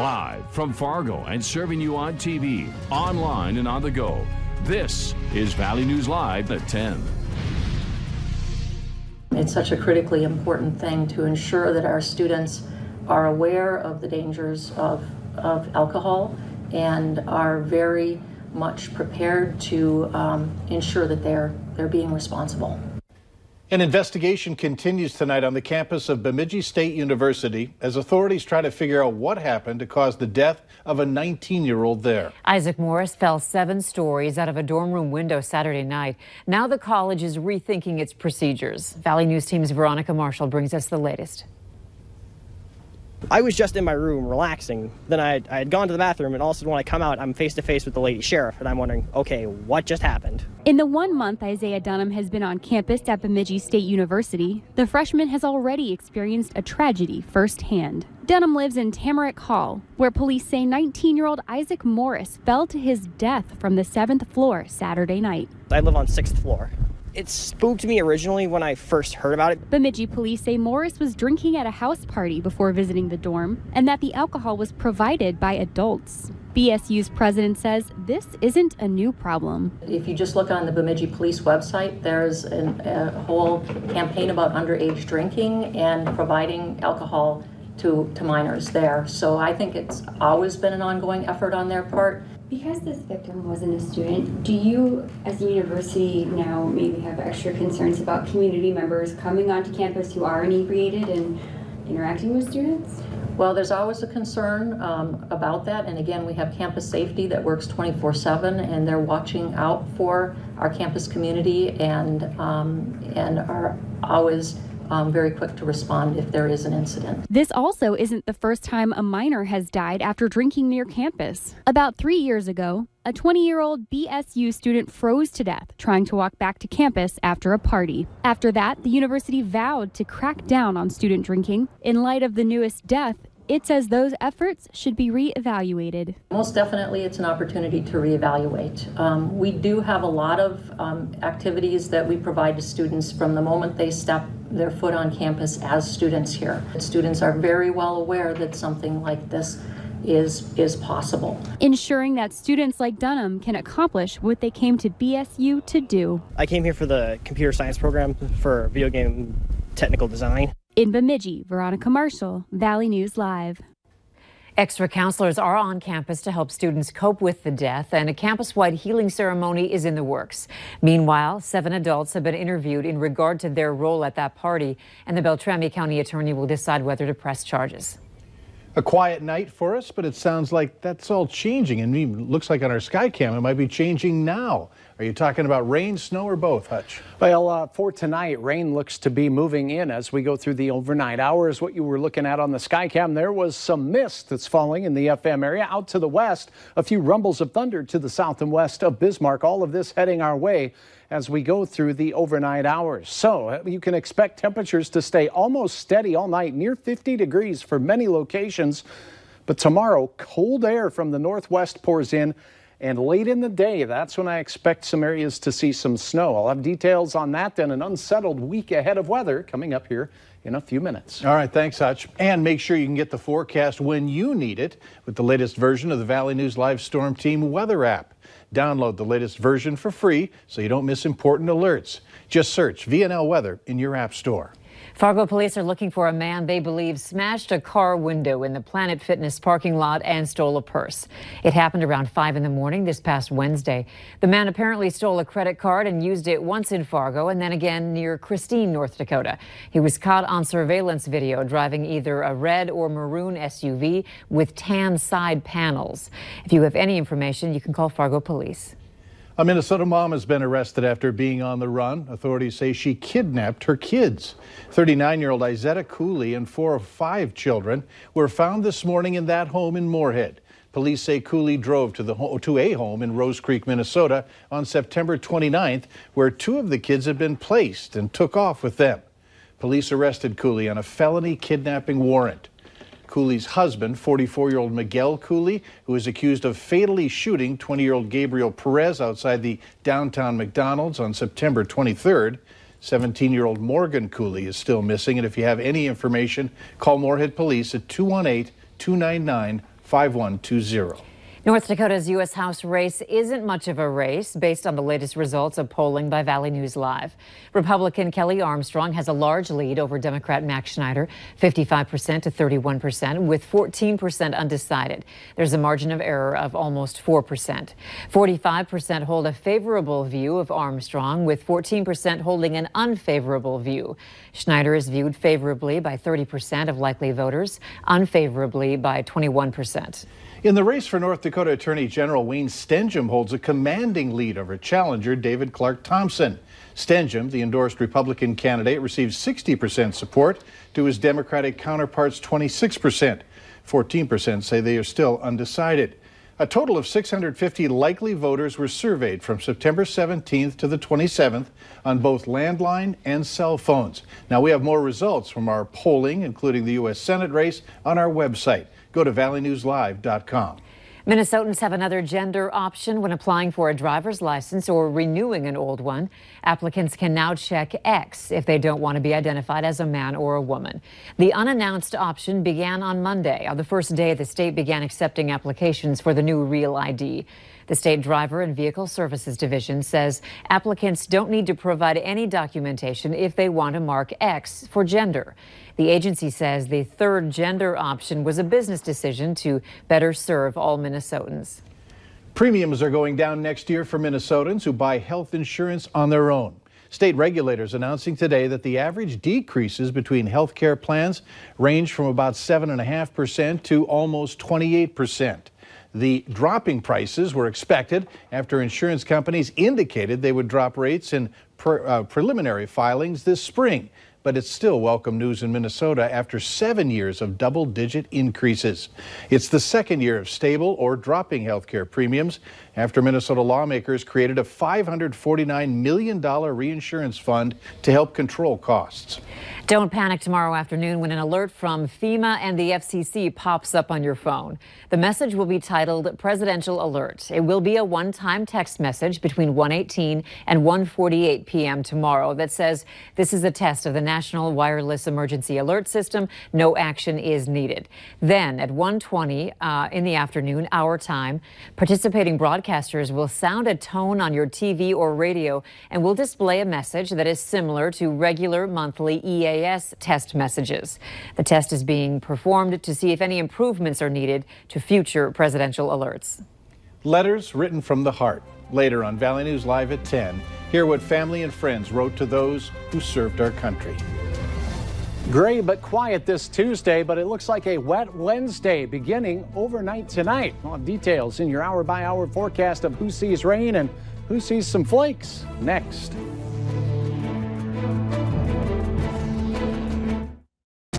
Live from Fargo and serving you on TV, online, and on the go. This is Valley News Live at 10. It's such a critically important thing to ensure that our students are aware of the dangers of alcohol and are very much prepared to ensure that they're being responsible. An investigation continues tonight on the campus of Bemidji State University as authorities try to figure out what happened to cause the death of a 19-year-old there. Isaac Morris fell 7 stories out of a dorm room window Saturday night. Now the college is rethinking its procedures. Valley News Team's Veronica Marshall brings us the latest. I was just in my room relaxing. Then I had gone to the bathroom, and all of a sudden when I come out, I'm face to face with the lady sheriff, and I'm wondering, okay, what just happened? In the 1 month Isaiah Dunham has been on campus at Bemidji State University, the freshman has already experienced a tragedy firsthand. Dunham lives in Tamarack Hall, where police say 19-year-old Isaac Morris fell to his death from the 7th floor Saturday night. I live on 6th floor. It spooked me originally when I first heard about it. Bemidji police say Morris was drinking at a house party before visiting the dorm and that the alcohol was provided by adults. BSU's president says this isn't a new problem. If you just look on the Bemidji Police website, there's a whole campaign about underage drinking and providing alcohol to minors there. So I think it's always been an ongoing effort on their part. Because this victim wasn't a student, do you, as a university, now maybe have extra concerns about community members coming onto campus who are inebriated and interacting with students? Well, there's always a concern about that. And again, we have campus safety that works 24/7, and they're watching out for our campus community and are always very quick to respond if there is an incident. This also isn't the first time a minor has died after drinking near campus. About 3 years ago, a 20-year-old BSU student froze to death trying to walk back to campus after a party. After that, the university vowed to crack down on student drinking. In light of the newest death, it says those efforts should be reevaluated. Most definitely, it's an opportunity to reevaluate. We do have a lot of activities that we provide to students from the moment they step their foot on campus as students here. Students are very well aware that something like this is possible. Ensuring that students like Dunham can accomplish what they came to BSU to do. I came here for the computer science program for video game technical design. In Bemidji, Veronica Marshall, Valley News Live. Extra counselors are on campus to help students cope with the death, and a campus-wide healing ceremony is in the works. Meanwhile, 7 adults have been interviewed in regard to their role at that party, and the Beltrami County Attorney will decide whether to press charges. A quiet night for us, but it sounds like that's all changing, and it looks like on our sky cam it might be changing now. Are you talking about rain, snow, or both, Hutch? Well, for tonight, rain looks to be moving in as we go through the overnight hours. What you were looking at on the sky cam, there was some mist that's falling in the FM area. Out to the west, a few rumbles of thunder to the south and west of Bismarck. All of this heading our way as we go through the overnight hours. So you can expect temperatures to stay almost steady all night, near 50 degrees for many locations. But tomorrow, cold air from the northwest pours in. And late in the day, that's when I expect some areas to see some snow. I'll have details on that and an unsettled week ahead of weather coming up here in a few minutes. All right, thanks, Hutch. And make sure you can get the forecast when you need it with the latest version of the Valley News Live Storm Team weather app. Download the latest version for free so you don't miss important alerts. Just search VNL Weather in your app store. Fargo police are looking for a man they believe smashed a car window in the Planet Fitness parking lot and stole a purse. It happened around 5 in the morning this past Wednesday. The man apparently stole a credit card and used it once in Fargo and then again near Christine, North Dakota. He was caught on surveillance video driving either a red or maroon SUV with tan side panels. If you have any information, you can call Fargo police. A Minnesota mom has been arrested after being on the run. Authorities say she kidnapped her kids. 39-year-old Izetta Cooley and 4 of 5 children were found this morning in that home in Moorhead. Police say Cooley drove to a home in Rose Creek, Minnesota on September 29th, where 2 of the kids had been placed and took off with them. Police arrested Cooley on a felony kidnapping warrant. Cooley's husband, 44-year-old Miguel Cooley, who is accused of fatally shooting 20-year-old Gabriel Perez outside the downtown McDonald's on September 23rd. 17-year-old Morgan Cooley is still missing, and if you have any information, call Moorhead Police at 218-299-4500. 5120. North Dakota's U.S. House race isn't much of a race based on the latest results of polling by Valley News Live. Republican Kelly Armstrong has a large lead over Democrat Max Schneider, 55% to 31%, with 14% undecided. There's a margin of error of almost 4%. 45% hold a favorable view of Armstrong, with 14% holding an unfavorable view. Schneider is viewed favorably by 30% of likely voters, unfavorably by 21%. In the race for North Dakota Attorney General, Wayne Stenghjem holds a commanding lead over challenger David Clark Thompson. Stenghjem, the endorsed Republican candidate, received 60% support to his Democratic counterpart's 26%. 14% say they are still undecided. A total of 650 likely voters were surveyed from September 17th to the 27th on both landline and cell phones. Now, we have more results from our polling, including the U.S. Senate race, on our website. Go to valleynewslive.com. Minnesotans have another gender option when applying for a driver's license or renewing an old one. Applicants can now check X if they don't want to be identified as a man or a woman. The unannounced option began on Monday, on the first day the state began accepting applications for the new Real ID. The State Driver and Vehicle Services Division says applicants don't need to provide any documentation if they want to mark X for gender. The agency says the third gender option was a business decision to better serve all Minnesotans. Premiums are going down next year for Minnesotans who buy health insurance on their own. State regulators announcing today that the average decreases between health care plans range from about 7.5% to almost 28%. The dropping prices were expected after insurance companies indicated they would drop rates in preliminary filings this spring. But it's still welcome news in Minnesota after 7 years of double-digit increases. It's the second year of stable or dropping health care premiums after Minnesota lawmakers created a $549 million reinsurance fund to help control costs. Don't panic tomorrow afternoon when an alert from FEMA and the FCC pops up on your phone. The message will be titled Presidential Alert. It will be a one-time text message between 1:18 and 1:48 p.m. tomorrow that says this is a test of the National Wireless Emergency Alert System. No action is needed. Then at 1:20 in the afternoon, our time, participating broadcasters will sound a tone on your TV or radio and will display a message that is similar to regular monthly EAS test messages. The test is being performed to see if any improvements are needed to future presidential alerts. Letters written from the heart. Later on Valley News Live at 10, hear what family and friends wrote to those who served our country. Gray but quiet this Tuesday, but it looks like a wet Wednesday beginning overnight tonight. We'll have details in your hour-by-hour forecast of who sees rain and who sees some flakes next.